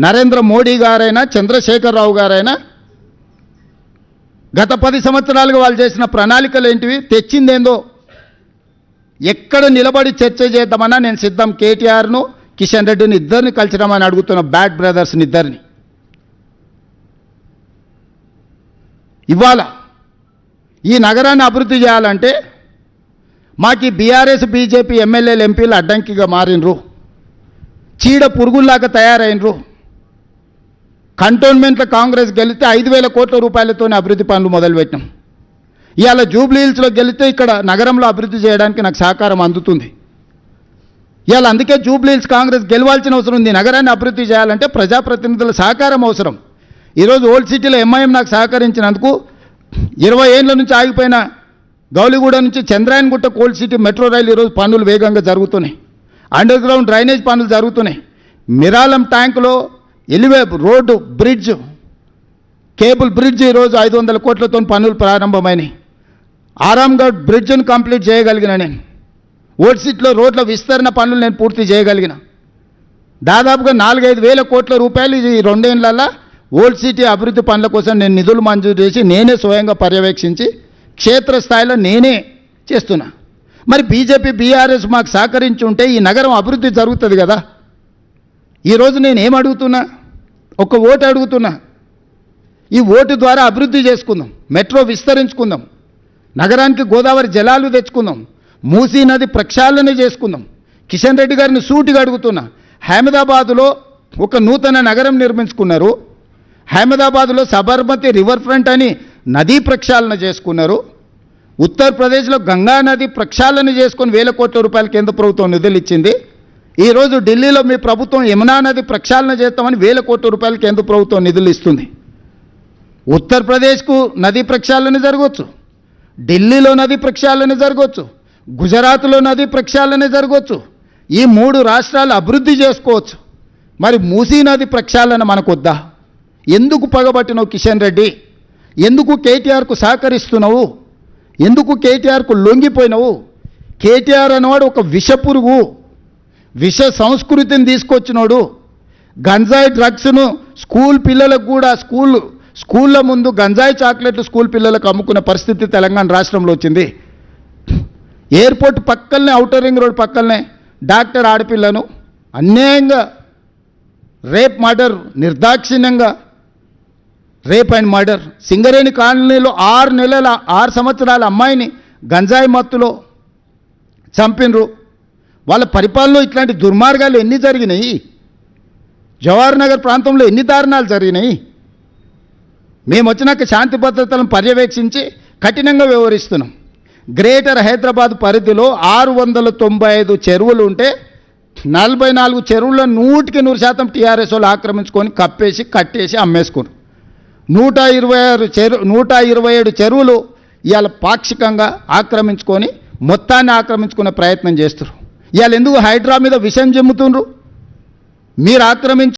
నరేంద్ర మోడీ గారైనా చంద్రశేఖరరావు గారైనా గత 10 సంవత్సరాలుగా వాళ్ళు చేసిన ప్రణాళికలు ఏంటివి, తెచ్చిందేందో ఎక్కడ నిలబడి చర్చ చేద్దామన్నా నేను సిద్ధం. కేటీఆర్ను కిషన్ రెడ్డిని ఇద్దరిని కలిసిరమని అడుగుతున్న బ్యాడ్ బ్రదర్స్ని ఇద్దరిని. ఇవాళ ఈ నగరాన్ని అభివృద్ధి చేయాలంటే మాకు ఈ బీఆర్ఎస్ బీజేపీ ఎమ్మెల్యేలు ఎంపీలు అడ్డంకిగా మారినరు, చీడ పురుగుల్లాగా తయారైనరు. కంటోన్మెంట్లో కాంగ్రెస్ గెలిస్తే 5,000 కోట్ల రూపాయలతో అభివృద్ధి పనులు మొదలుపెట్టినాం. ఇవాళ జూబ్లీ హిల్స్లో గెలిస్తే ఇక్కడ నగరంలో అభివృద్ధి చేయడానికి నాకు సహకారం అందుతుంది. ఇవాళ అందుకే జూబ్లీ హిల్స్ కాంగ్రెస్ గెలవాల్సిన అవసరం ఉంది. నగరాన్ని అభివృద్ధి చేయాలంటే ప్రజాప్రతినిధుల సహకారం అవసరం. ఈరోజు ఓల్డ్ సిటీలో ఎంఐఎం నాకు సహకరించినందుకు 20 ఏళ్ళ నుంచి ఆగిపోయిన గౌలిగూడ నుంచి Chandrayangutta old city metro rail ఈరోజు పనులు వేగంగా జరుగుతున్నాయి. అండర్ గ్రౌండ్ డ్రైనేజ్ పనులు జరుగుతున్నాయి. మిరాలం ట్యాంకులో ఎలివే రోడ్డు బ్రిడ్జ్, కేబుల్ బ్రిడ్జ్ ఈరోజు 500 కోట్లతో పనులు ప్రారంభమైనాయి. ఆరాంగఢ్ బ్రిడ్జ్ను కంప్లీట్ చేయగలిగిన నేను. ఓల్డ్ సిటీలో రోడ్ల విస్తరణ పనులు నేను పూర్తి చేయగలిగిన. దాదాపుగా 4-5 వేల కోట్ల రూపాయలు ఈ 2 ఏళ్లలో ఓల్డ్ సిటీ అభివృద్ధి పనుల కోసం నేను నిధులు మంజూరు చేసి నేనే స్వయంగా పర్యవేక్షించి క్షేత్రస్థాయిలో నేనే చేస్తున్నా. మరి బీజేపీ బీఆర్ఎస్ మాకు సహకరించి ఉంటే ఈ నగరం అభివృద్ధి జరుగుతుంది కదా. ఈరోజు నేను ఏం అడుగుతున్నా, ఒక ఓటు అడుగుతున్నా. ఈ ఓటు ద్వారా అభివృద్ధి చేసుకుందాం, మెట్రో విస్తరించుకుందాం, నగరానికి గోదావరి జలాలు తెచ్చుకుందాం, మూసీ నది ప్రక్షాళన చేసుకుందాం. కిషన్ రెడ్డి గారిని సూటిగా అడుగుతున్నా. అహ్మదాబాదులో ఒక నూతన నగరం నిర్మించుకున్నారు. అహ్మదాబాద్లో సబర్మతి రివర్ ఫ్రంట్ అని నదీ ప్రక్షాళన చేసుకున్నారు. ఉత్తరప్రదేశ్లో గంగా నది ప్రక్షాళన చేసుకొని 1,000 కోట్ల రూపాయలు కేంద్ర ప్రభుత్వం నిధులు ఇచ్చింది. ఈరోజు ఢిల్లీలో మీ ప్రభుత్వం యమునా నది ప్రక్షాళన చేస్తామని 1,000 కోట్ల రూపాయలు కేంద్ర ప్రభుత్వం నిధులు ఇస్తుంది. ఉత్తరప్రదేశ్కు నదీ ప్రక్షాళన జరగవచ్చు, ఢిల్లీలో నదీ ప్రక్షాళన జరగవచ్చు, గుజరాత్లో నదీ ప్రక్షాళన జరగవచ్చు. ఈ 3 రాష్ట్రాలు అభివృద్ధి చేసుకోవచ్చు. మరి మూసీ నది ప్రక్షాళన మనకు వద్దా? ఎందుకు పగబట్టినావు కిషన్ రెడ్డి? ఎందుకు కేటీఆర్కు సహకరిస్తున్నావు? ఎందుకు కేటీఆర్కు లొంగిపోయినావు? కేటీఆర్ అనేవాడు ఒక విషపురుగు, విష సంస్కృతిని తీసుకొచ్చినోడు. గంజాయి డ్రగ్స్ను స్కూల్ పిల్లలకు కూడా స్కూళ్ళ ముందు గంజాయి చాక్లెట్లు స్కూల్ పిల్లలకు అమ్ముకునే పరిస్థితి తెలంగాణ రాష్ట్రంలో వచ్చింది. ఎయిర్పోర్ట్ పక్కనే, ఔటర్ రింగ్ రోడ్ పక్కనే డాక్టర్ ఆడపిల్లను అన్యాయంగా రేప్ మర్డర్, నిర్దాక్షిణ్యంగా రేప్ అండ్ మర్డర్. సింగరేణి కాలనీలో 6 సంవత్సరాల అమ్మాయిని గంజాయి మత్తులో చంపినరు. వాళ్ళ పరిపాలనలో ఇట్లాంటి దుర్మార్గాలు ఎన్ని జరిగినాయి? జవహర్ నగర్ ప్రాంతంలో ఎన్ని దారుణాలు జరిగినాయి? మేము వచ్చినాక శాంతి భద్రతలను పర్యవేక్షించి కఠినంగా వ్యవహరిస్తున్నాం. గ్రేటర్ హైదరాబాద్ పరిధిలో 695 చెరువులు ఉంటే 44 చెరువుల్లో 100% టీఆర్ఎస్ వాళ్ళు ఆక్రమించుకొని కప్పేసి కట్టేసి అమ్మేసుకున్నారు. 127 చెరువులు ఇవాళ పాక్షికంగా ఆక్రమించుకొని మొత్తాన్ని ఆక్రమించుకునే ప్రయత్నం చేస్తారు. ఇవాళ ఎందుకు హైడ్రా మీద విషం జమ్ముతుండ్రు? మీరు ఆక్రమించి